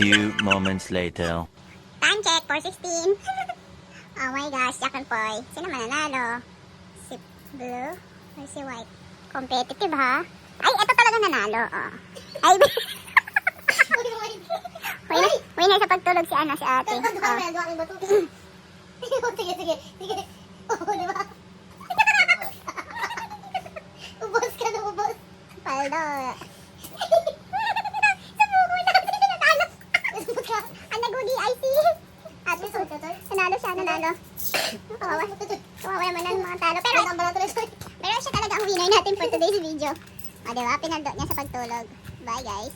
few moments later. Time check, 4:16. Oh my gosh, Jack and Poy. Sino mananalo? Si Blue or si White? Competitive ha? Ay, ito talaga nanalo. Oh. Ay, winner sa pagtulog si ano, si ate. Oh. Sige, sige, sige. Oo, di ba? Ubos ka na, ubos. Paldo. Ang nagugi, I see. Ate, nanalo siya, nanalo. Kawawa naman ang mga talo. Pero siya talaga ang winner natin for today's video. O, diba? Pinaldo niya sa pagtulog. Bye, guys.